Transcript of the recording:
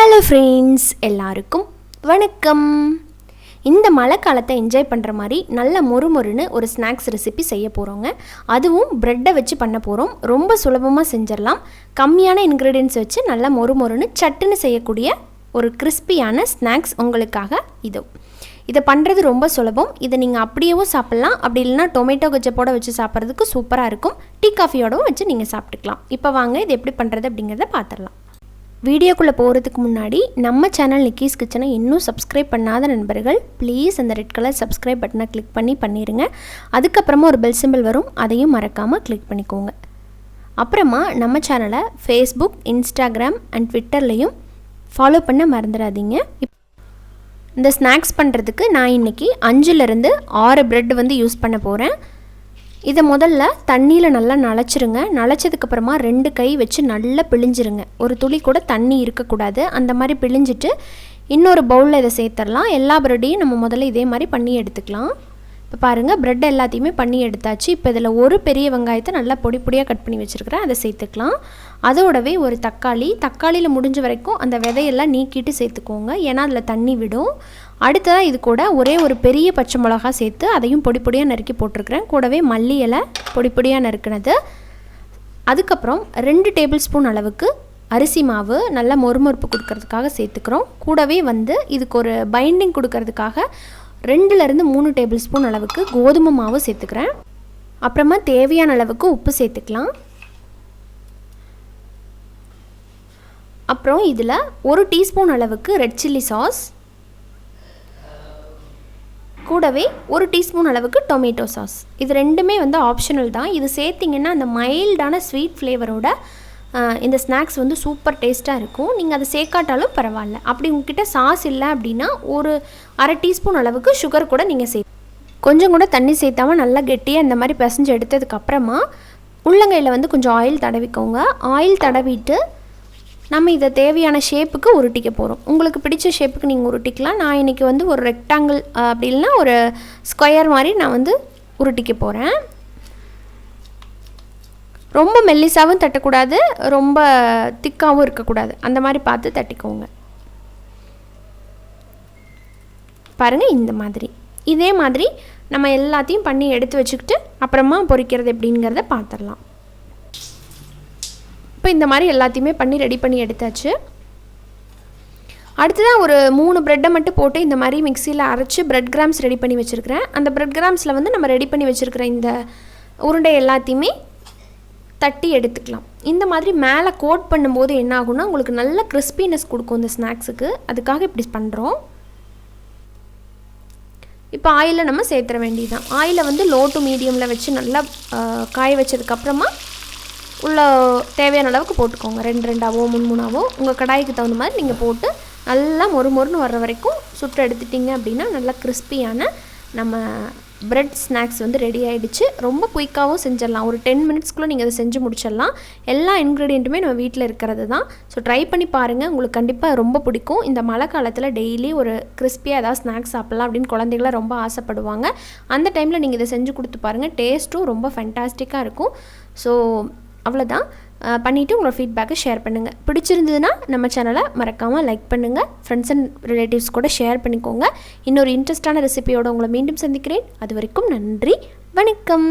Hello friends, எல்லாருக்கும் வணக்கம். இந்த மழை காலத்தை என்ஜாய் பண்ணுற மாதிரி நல்ல மொறுமொறுன்னு ஒரு ஸ்நாக்ஸ் ரெசிபி செய்ய போகிறோங்க. அதுவும் ப்ரெட்டை வச்சு பண்ண போகிறோம். ரொம்ப சுலபமாக செஞ்சிடலாம். கம்மியான இன்க்ரீடியன்ஸ் வச்சு நல்ல மொறுமொறுன்னு சட்டுன்னு செய்யக்கூடிய ஒரு கிறிஸ்பியான ஸ்நாக்ஸ் உங்களுக்காக இதை பண்ணுறது ரொம்ப சுலபம். இதை நீங்கள் அப்படியேவும் சாப்பிட்லாம், அப்படி இல்லைனா டொமேட்டோ கெச்சப்போட வச்சு சாப்பிட்றதுக்கு சூப்பராக இருக்கும். டீ காஃபியோடவும் வச்சு நீங்கள் சாப்பிட்டுக்கலாம். இப்போ வாங்க இது எப்படி பண்ணுறது அப்படிங்கிறத பார்த்துடலாம். வீடியோக்குள்ளே போகிறதுக்கு முன்னாடி நம்ம சேனல் நிக்கிஸ் கிச்சனை இன்னும் சப்ஸ்கிரைப் பண்ணாத நண்பர்கள் ப்ளீஸ் அந்த ரெட் கலர் சப்ஸ்கிரைப் பட்டனை கிளிக் பண்ணிடுங்க. அதுக்கப்புறமா ஒரு பெல் சிம்பிள் வரும், அதையும் மறக்காமல் கிளிக் பண்ணிக்கோங்க. அப்புறமா நம்ம சேனலை ஃபேஸ்புக், இன்ஸ்டாகிராம் அண்ட் ட்விட்டர்லேயும் ஃபாலோ பண்ண மறந்துடாதீங்க. இந்த ஸ்நாக்ஸ் பண்ணுறதுக்கு நான் இன்றைக்கி 5லேருந்து 6 ப்ரெட் யூஸ் பண்ண போகிறேன். இதை முதல்ல தண்ணியில் நல்லா நனைச்சிருங்க. நனைச்சதுக்கப்புறமா 2 கை வச்சு நல்லா பிழிஞ்சிருங்க. ஒரு துளி கூட தண்ணி இருக்கக்கூடாது. அந்த மாதிரி பிழிஞ்சிட்டு இன்னொரு பவுலில் இதை சேர்த்துடலாம். எல்லா ப்ரெட்டையும் நம்ம முதல்ல இதே மாதிரி பண்ணி எடுத்துக்கலாம். இப்போ பாருங்கள், ப்ரெட் எல்லாத்தையுமே பண்ணி எடுத்தாச்சு. இப்போ இதில் ஒரு பெரிய வெங்காயத்தை நல்லா பொடியாக கட் பண்ணி வச்சுருக்கிறேன், அதை சேர்த்துக்கலாம். அதோடவே ஒரு தக்காளியில் முடிஞ்ச வரைக்கும் அந்த விதையெல்லாம் நீக்கிட்டு சேர்த்துக்கோங்க, ஏன்னா அதில் தண்ணி விடும். அடுத்ததாக இது கூட ஒரே ஒரு பெரிய பச்சை மிளகா சேர்த்து அதையும் பொடியாக நறுக்கி போட்டிருக்கிறேன். கூடவே மல்லி இலை பொடியாக நறுக்கினது. அதுக்கப்புறம் 2 டேபிள் ஸ்பூன் அளவுக்கு அரிசி மாவு நல்லா மொறுமொறுப்பு கொடுக்கறதுக்காக சேர்த்துக்கிறோம். கூடவே இதுக்கு ஒரு பைண்டிங் கொடுக்கறதுக்காக 2லேருந்து 3 டேபிள் ஸ்பூன் அளவுக்கு கோதுமை மாவு சேர்த்துக்கிறேன். அப்புறமா தேவையான அளவுக்கு உப்பு சேர்த்துக்கலாம். அப்புறம் இதில் 1 டீஸ்பூன் அளவுக்கு ரெட் சில்லி சாஸ், கூடவே 1 டீஸ்பூன் அளவுக்கு டொமேட்டோ சாஸ். இது ரெண்டுமே ஆப்ஷனல் தான். இது சேர்த்திங்கன்னா அந்த மைல்டான ஸ்வீட் ஃப்ளேவரோட இந்த ஸ்நாக்ஸ் சூப்பர் டேஸ்ட்டாக இருக்கும். நீங்கள் அதை சேர்க்காட்டாலும் பரவாயில்ல. அப்படி உங்ககிட்ட சாஸ் இல்லை அப்படின்னா ஒரு அரை டீஸ்பூன் அளவுக்கு சுகர் கூட நீங்கள் கொஞ்சம் கூட தண்ணி சேர்த்தாமல் நல்லா கெட்டியாக இந்த மாதிரி பிசைஞ்சு எடுத்ததுக்கப்புறமா உள்ளங்கையில் கொஞ்சம் ஆயில் தடவிக்கோங்க. ஆயில் தடவிட்டு நம்ம இதை தேவையான ஷேப்புக்கு உருட்டிக்க போகிறோம். உங்களுக்கு பிடிச்ச ஷேப்புக்கு நீங்கள் உருட்டிக்கலாம். நான் இன்றைக்கி ஒரு ரெக்டாங்கிள் அப்படி இல்லைனா ஒரு ஸ்கொயர் மாதிரி நான் உருட்டிக்க போகிறேன். ரொம்ப மெல்லிசாவும் தட்டக்கூடாது, ரொம்ப திக்காகவும் இருக்கக்கூடாது. அந்த மாதிரி பார்த்து தட்டிக்கோங்க. பாருங்கள், இந்த மாதிரி இதே மாதிரி நம்ம எல்லாத்தையும் பண்ணி எடுத்து வச்சுக்கிட்டு அப்புறமா பொரிக்கிறது எப்படிங்கிறத பார்த்துடலாம். இப்போ இந்த மாதிரி எல்லாத்தையுமே பண்ணி ரெடி பண்ணி எடுத்தாச்சு. அடுத்ததான் ஒரு 3 ப்ரெட்டை மட்டும் போட்டு இந்த மாதிரி மிக்சியில் அரைச்சி ப்ரெட் கிராம்ஸ் ரெடி பண்ணி வச்சுருக்கிறேன். அந்த ப்ரெட் கிராம்ஸில் நம்ம ரெடி பண்ணி வச்சுருக்கிற இந்த உருண்டை எல்லாத்தையுமே தட்டி எடுத்துக்கலாம். இந்த மாதிரி மேலே கோட் பண்ணும்போது என்ன ஆகும்னா உங்களுக்கு நல்ல கிறிஸ்பினஸ் கொடுக்கும் இந்த ஸ்நாக்ஸுக்கு. அதுக்காக இப்படி பண்ணுறோம். இப்போ ஆயிலை நம்ம சேர்த்துற வேண்டியதுதான். ஆயிலை லோ டு மீடியமில் வச்சு நல்லா காய வச்சதுக்கப்புறமா உள்ள தேவையான அளவுக்கு போட்டுக்கோங்க. 2ஆவோ 3ஆவோ உங்கள் கடாய்க்கு தகுந்த மாதிரி நீங்கள் போட்டு நல்லா மொறுமொறுன்னு வர்ற வரைக்கும் சுட்டு எடுத்துட்டிங்க அப்படின்னா நல்லா கிறிஸ்பியான நம்ம ப்ரெட் ஸ்நாக்ஸ் ரெடி ஆகிடுச்சு. ரொம்ப குயிக்காகவும் செஞ்சிடலாம். ஒரு 10 மினிட்ஸ்க்குள்ளே நீங்கள் அதை செஞ்சு முடிச்சிடலாம். எல்லா இன்க்ரீடியண்ட்டுமே நம்ம வீட்டில் இருக்கிறது தான். ஸோ ட்ரை பண்ணி பாருங்கள், உங்களுக்கு கண்டிப்பாக ரொம்ப பிடிக்கும். இந்த மழை காலத்தில் டெய்லி ஒரு கிறிஸ்பியாக ஏதாவது ஸ்நாக்ஸ் சாப்பிட்லாம் அப்படின்னு குழந்தைகளாம் ரொம்ப ஆசைப்படுவாங்க. அந்த டைமில் நீங்கள் இதை செஞ்சு கொடுத்து பாருங்கள். டேஸ்ட்டும் ரொம்ப ஃபேண்டாஸ்டிக்காக இருக்கும். ஸோ அவ்வளோதான். பண்ணிவிட்டு உங்களோட ஃபீட்பேக்கை ஷேர் பண்ணுங்கள். பிடிச்சிருந்ததுன்னா நம்ம சேனலை மறக்காமல் லைக் பண்ணுங்கள். ஃப்ரெண்ட்ஸ் அண்ட் ரிலேட்டிவ்ஸ் கூட ஷேர் பண்ணிக்கோங்க. இன்னொரு இன்ட்ரெஸ்டான ரெசிபியோடு உங்களை மீண்டும் சந்திக்கிறேன். அது வரைக்கும் நன்றி, வணக்கம்.